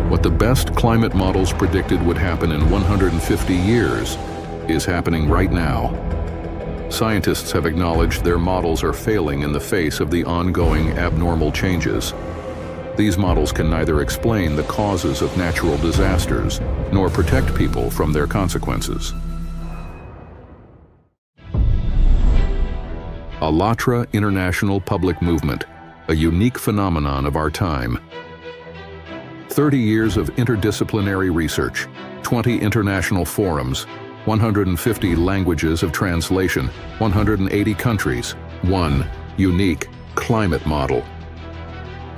What the best climate models predicted would happen in 150 years is happening right now. Scientists have acknowledged their models are failing in the face of the ongoing abnormal changes. These models can neither explain the causes of natural disasters nor protect people from their consequences. ALLATRA International Public Movement, a unique phenomenon of our time. 30 years of interdisciplinary research, 20 international forums, 150 languages of translation, 180 countries, one unique climate model.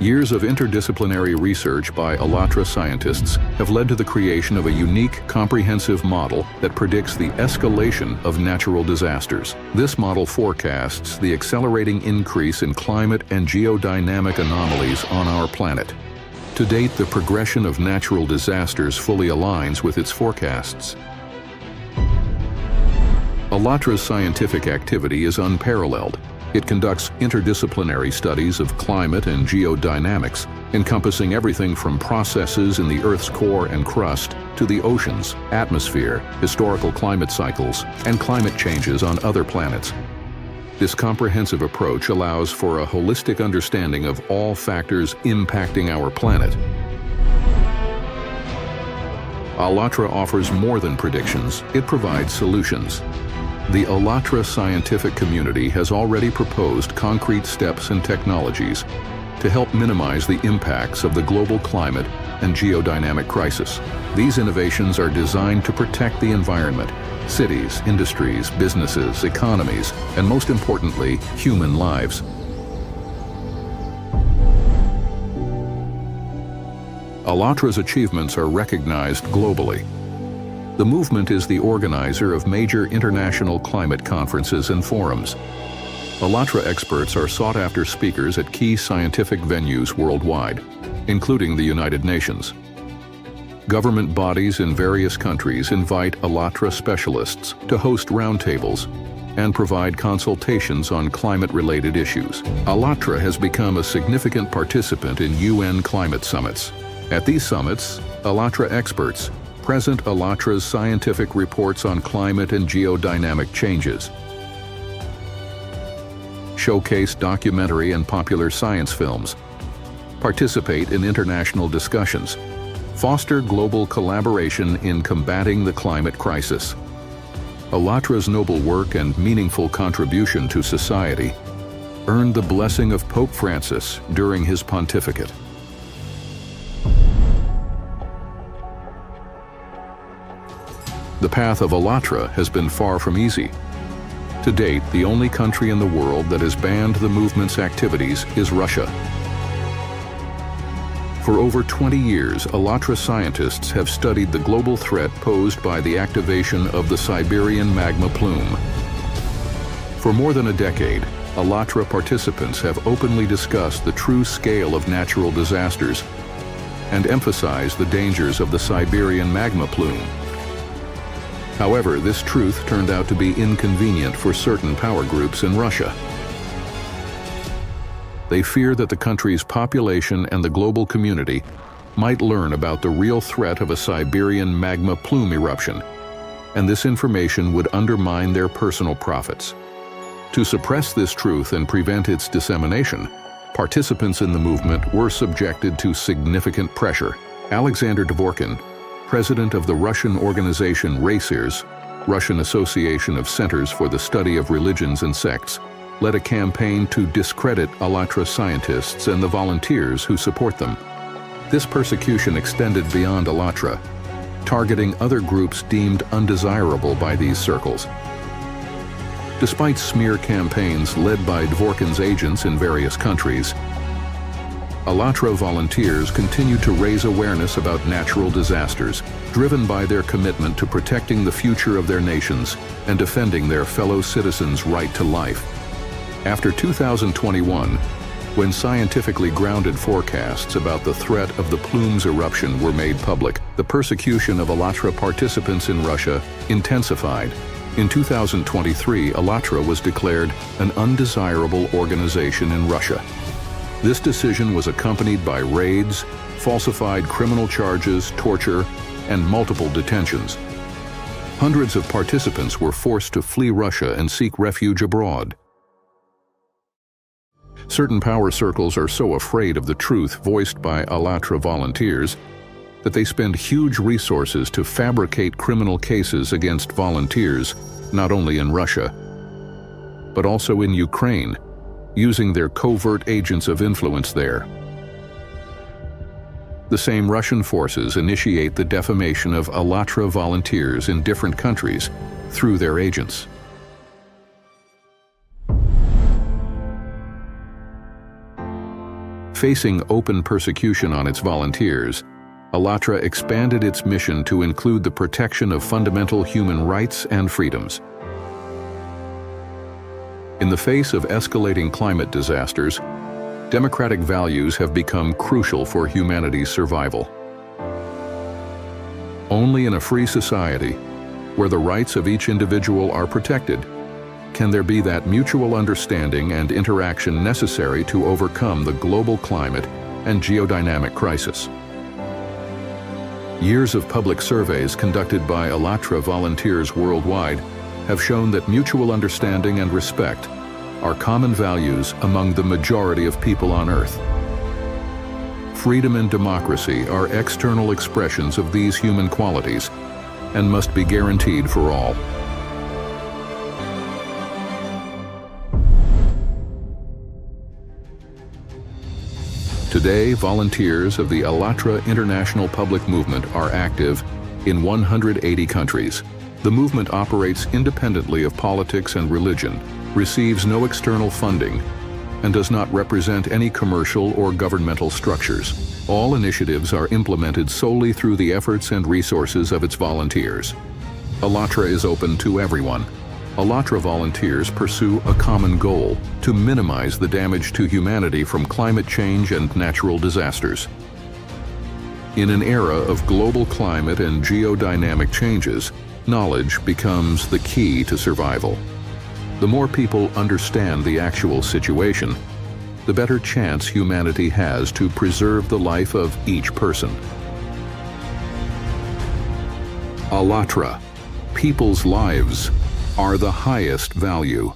Years of interdisciplinary research by ALLATRA scientists have led to the creation of a unique, comprehensive model that predicts the escalation of natural disasters. This model forecasts the accelerating increase in climate and geodynamic anomalies on our planet. To date, the progression of natural disasters fully aligns with its forecasts. ALLATRA's scientific activity is unparalleled. It conducts interdisciplinary studies of climate and geodynamics, encompassing everything from processes in the Earth's core and crust to the oceans, atmosphere, historical climate cycles, and climate changes on other planets. This comprehensive approach allows for a holistic understanding of all factors impacting our planet. ALLATRA offers more than predictions, it provides solutions. The ALLATRA scientific community has already proposed concrete steps and technologies to help minimize the impacts of the global climate and geodynamic crisis. These innovations are designed to protect the environment, cities, industries, businesses, economies, and most importantly, human lives. ALLATRA's achievements are recognized globally. The movement is the organizer of major international climate conferences and forums. ALLATRA experts are sought-after speakers at key scientific venues worldwide, including the United Nations. Government bodies in various countries invite ALLATRA specialists to host roundtables and provide consultations on climate-related issues. ALLATRA has become a significant participant in UN climate summits. At these summits, ALLATRA experts present ALLATRA's scientific reports on climate and geodynamic changes, showcase documentary and popular science films, participate in international discussions, foster global collaboration in combating the climate crisis. ALLATRA's noble work and meaningful contribution to society earned the blessing of Pope Francis during his pontificate. The path of ALLATRA has been far from easy. To date, the only country in the world that has banned the movement's activities is Russia. For over 20 years, ALLATRA scientists have studied the global threat posed by the activation of the Siberian magma plume. For more than a decade, ALLATRA participants have openly discussed the true scale of natural disasters and emphasized the dangers of the Siberian magma plume. However, this truth turned out to be inconvenient for certain power groups in Russia. They fear that the country's population and the global community might learn about the real threat of a Siberian magma plume eruption, and this information would undermine their personal profits. To suppress this truth and prevent its dissemination, participants in the movement were subjected to significant pressure. Alexander Dvorkin, president of the Russian organization RACERS, Russian Association of Centers for the Study of Religions and Sects, led a campaign to discredit ALLATRA scientists and the volunteers who support them. This persecution extended beyond ALLATRA, targeting other groups deemed undesirable by these circles. Despite smear campaigns led by Dvorkin's agents in various countries, ALLATRA volunteers continue to raise awareness about natural disasters, driven by their commitment to protecting the future of their nations and defending their fellow citizens' right to life. After 2021, when scientifically grounded forecasts about the threat of the plume's eruption were made public, the persecution of ALLATRA participants in Russia intensified. In 2023, ALLATRA was declared an undesirable organization in Russia. This decision was accompanied by raids, falsified criminal charges, torture, and multiple detentions. Hundreds of participants were forced to flee Russia and seek refuge abroad. Certain power circles are so afraid of the truth voiced by ALLATRA volunteers that they spend huge resources to fabricate criminal cases against volunteers, not only in Russia, but also in Ukraine, using their covert agents of influence there. The same Russian forces initiate the defamation of ALLATRA volunteers in different countries through their agents. Facing open persecution on its volunteers, ALLATRA expanded its mission to include the protection of fundamental human rights and freedoms. In the face of escalating climate disasters, democratic values have become crucial for humanity's survival. Only in a free society, where the rights of each individual are protected, can there be that mutual understanding and interaction necessary to overcome the global climate and geodynamic crisis. Years of public surveys conducted by ALLATRA volunteers worldwide have shown that mutual understanding and respect are common values among the majority of people on Earth. Freedom and democracy are external expressions of these human qualities and must be guaranteed for all. Today, volunteers of the ALLATRA International Public Movement are active in 180 countries. The movement operates independently of politics and religion, receives no external funding, and does not represent any commercial or governmental structures. All initiatives are implemented solely through the efforts and resources of its volunteers. ALLATRA is open to everyone. ALLATRA volunteers pursue a common goal: to minimize the damage to humanity from climate change and natural disasters. In an era of global climate and geodynamic changes, knowledge becomes the key to survival. The more people understand the actual situation, the better chance humanity has to preserve the life of each person. ALLATRA, people's lives, are the highest value.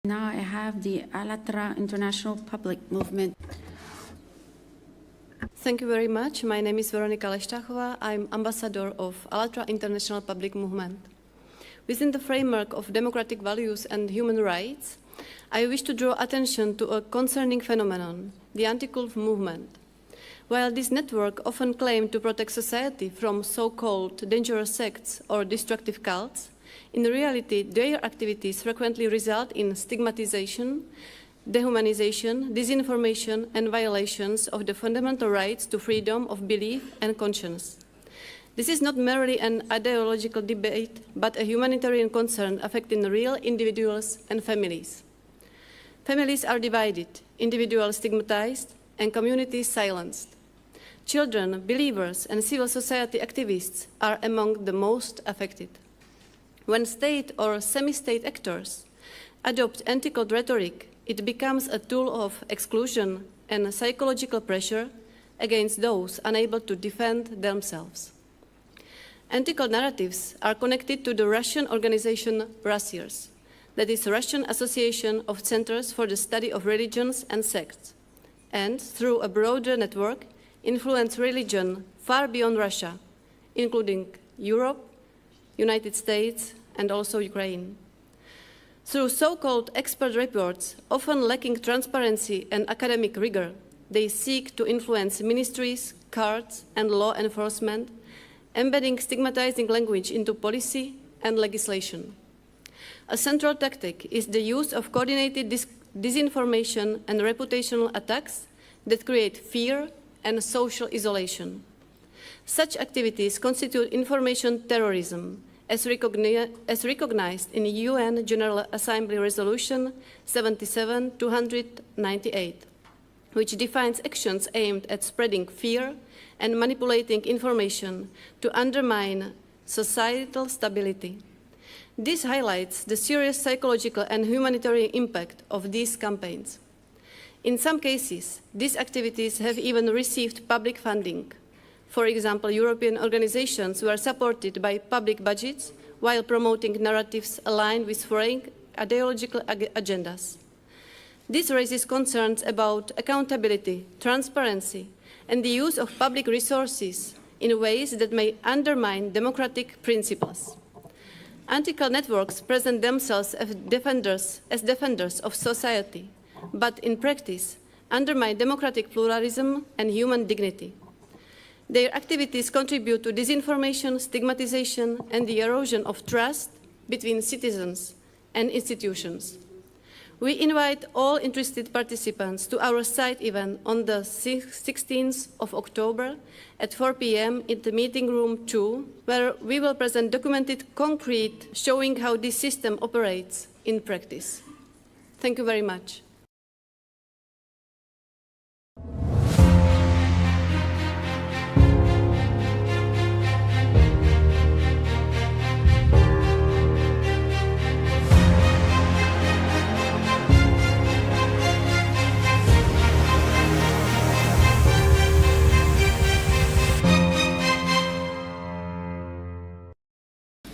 Now I have the ALLATRA International Public Movement. Thank you very much. My name is Veronika Leštachová. I'm ambassador of ALLATRA International Public Movement. Within the framework of democratic values and human rights, I wish to draw attention to a concerning phenomenon, the anti-cult movement. While this network often claimed to protect society from so-called dangerous sects or destructive cults, in reality, their activities frequently result in stigmatization, dehumanization, disinformation, and violations of the fundamental rights to freedom of belief and conscience. This is not merely an ideological debate, but a humanitarian concern affecting real individuals and families. Families are divided, individuals stigmatized, and communities silenced. Children, believers, and civil society activists are among the most affected. When state or semi-state actors adopt anti-cult rhetoric, it becomes a tool of exclusion and psychological pressure against those unable to defend themselves. Anti-cult narratives are connected to the Russian organization RASIRS, that is Russian Association of Centers for the Study of Religions and Sects, and through a broader network influence religion far beyond Russia, including Europe, United States, and also Ukraine. Through so-called expert reports, often lacking transparency and academic rigor, they seek to influence ministries, courts, and law enforcement, embedding stigmatizing language into policy and legislation. A central tactic is the use of coordinated disinformation and reputational attacks that create fear and social isolation. Such activities constitute information terrorism, as recognized in UN General Assembly Resolution 77-298, which defines actions aimed at spreading fear and manipulating information to undermine societal stability. This highlights the serious psychological and humanitarian impact of these campaigns. In some cases, these activities have even received public funding. For example, European organizations were supported by public budgets while promoting narratives aligned with foreign ideological agendas. This raises concerns about accountability, transparency, and the use of public resources in ways that may undermine democratic principles. Anti-cult networks present themselves as defenders of society, but in practice undermine democratic pluralism and human dignity. Their activities contribute to disinformation, stigmatization, and the erosion of trust between citizens and institutions. We invite all interested participants to our site event on the 16th of October at 4 p.m. in the meeting room 2, where we will present documented concrete showing how this system operates in practice. Thank you very much.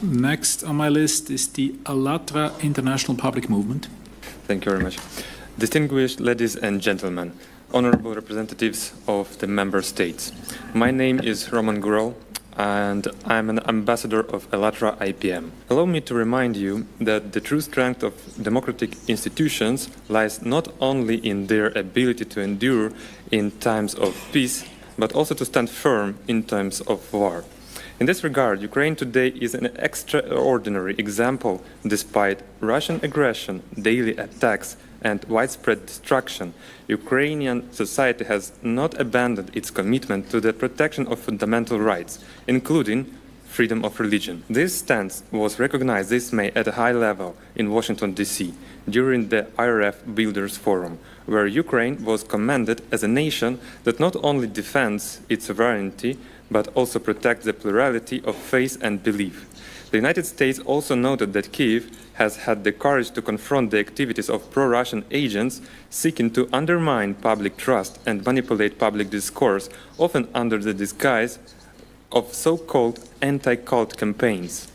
Next on my list is the ALLATRA International Public Movement. Thank you very much. Distinguished ladies and gentlemen, honorable representatives of the member states. My name is Roman Gurel, and I'm an ambassador of ALLATRA IPM. Allow me to remind you that the true strength of democratic institutions lies not only in their ability to endure in times of peace, but also to stand firm in times of war. In this regard, Ukraine today is an extraordinary example. Despite Russian aggression, daily attacks, and widespread destruction, Ukrainian society has not abandoned its commitment to the protection of fundamental rights, including freedom of religion. This stance was recognized this May at a high level in Washington, D.C., during the IRF Builders Forum, where Ukraine was commended as a nation that not only defends its sovereignty, but also protects the plurality of faith and belief. The United States also noted that Kyiv has had the courage to confront the activities of pro-Russian agents seeking to undermine public trust and manipulate public discourse, often under the disguise of so-called anti-cult campaigns.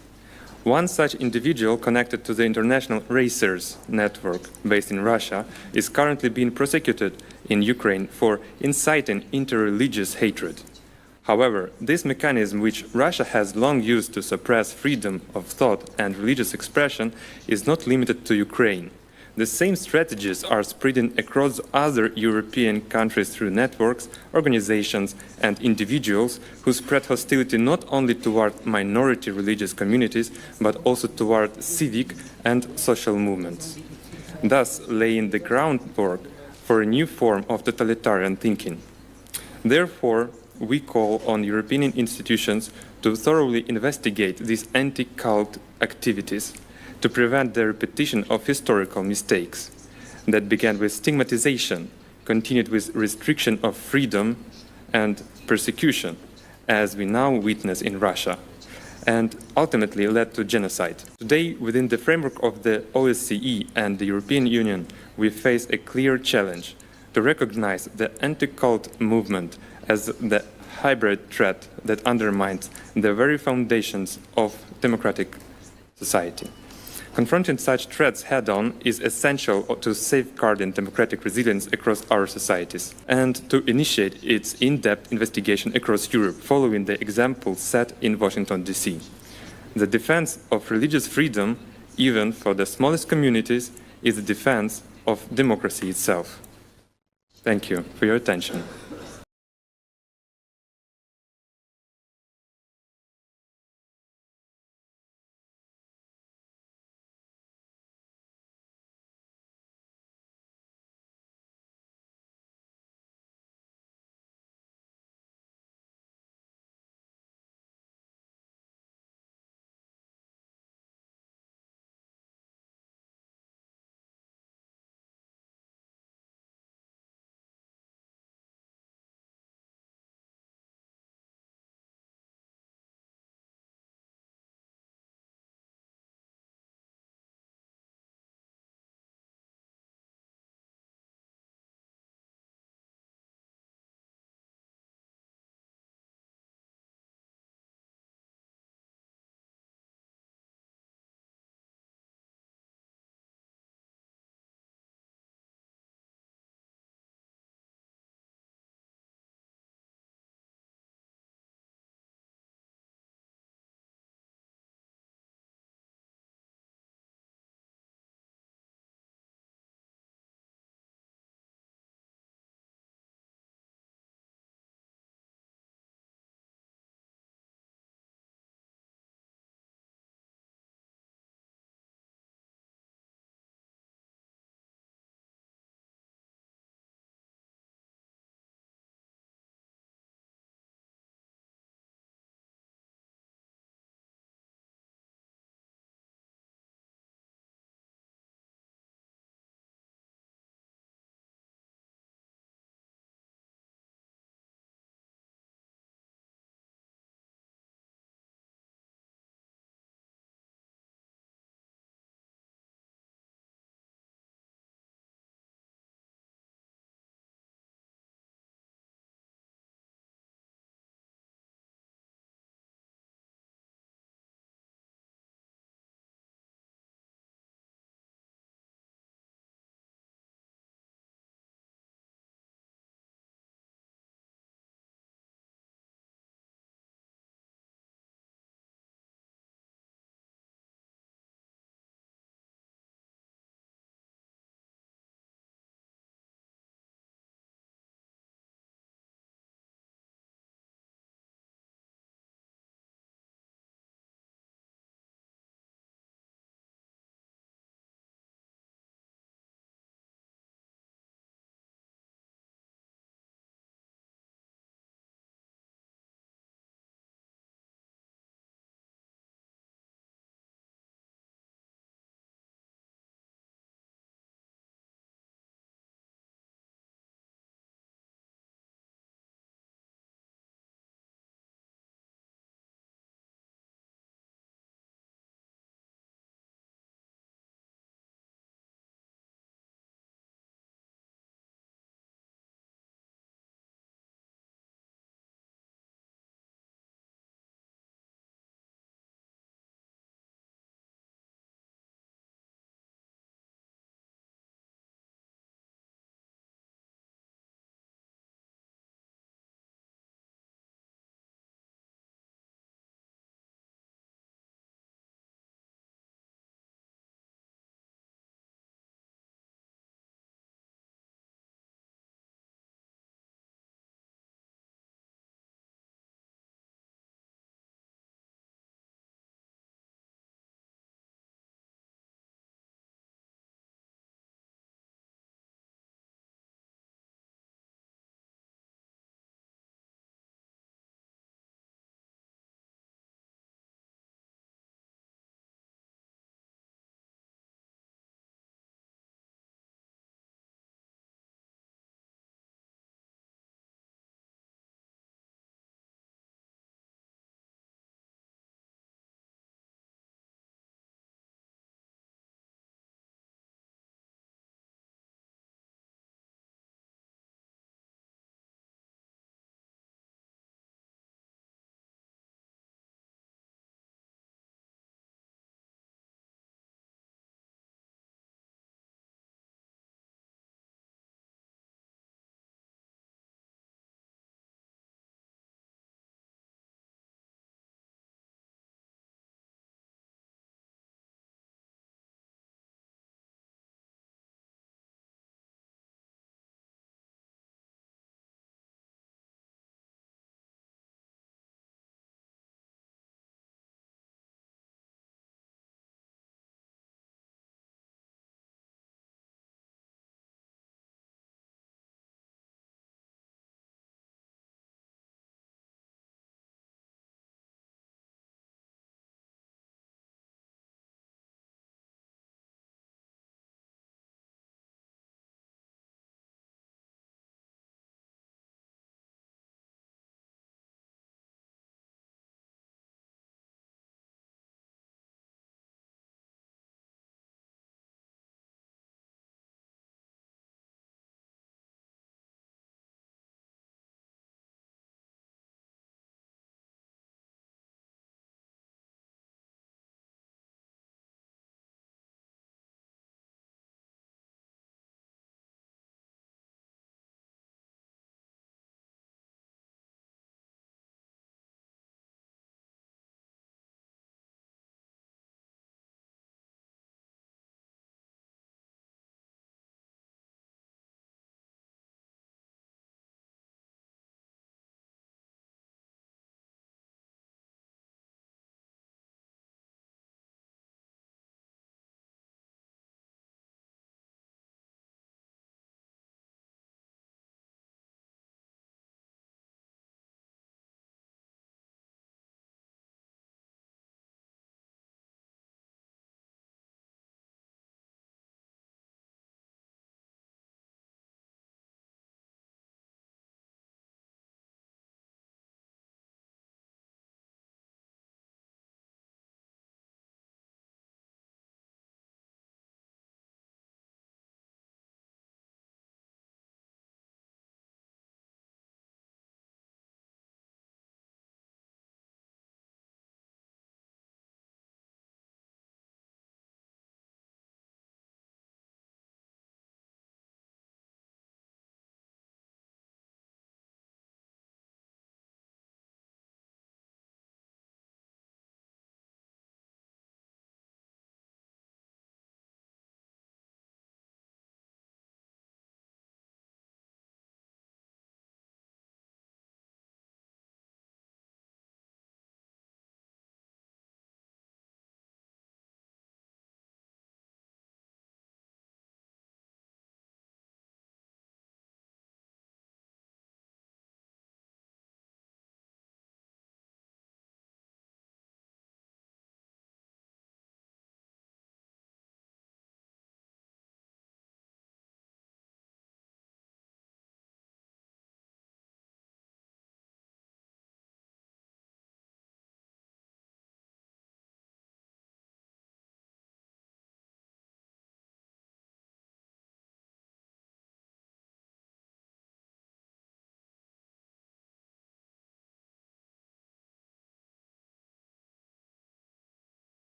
One such individual connected to the International Racers Network based in Russia is currently being prosecuted in Ukraine for inciting interreligious hatred. However, this mechanism, which Russia has long used to suppress freedom of thought and religious expression, is not limited to Ukraine. The same strategies are spreading across other European countries through networks, organizations, and individuals who spread hostility not only toward minority religious communities, but also toward civic and social movements, thus laying the groundwork for a new form of totalitarian thinking. Therefore, we call on European institutions to thoroughly investigate these anti-cult activities, to prevent the repetition of historical mistakes that began with stigmatization, continued with restriction of freedom and persecution, as we now witness in Russia, and ultimately led to genocide. Today, within the framework of the OSCE and the European Union, we face a clear challenge to recognize the anti-cult movement as the hybrid threat that undermines the very foundations of democratic society. Confronting such threats head-on is essential to safeguarding democratic resilience across our societies and to initiate its in-depth investigation across Europe, following the example set in Washington, D.C. The defense of religious freedom, even for the smallest communities, is the defense of democracy itself. Thank you for your attention.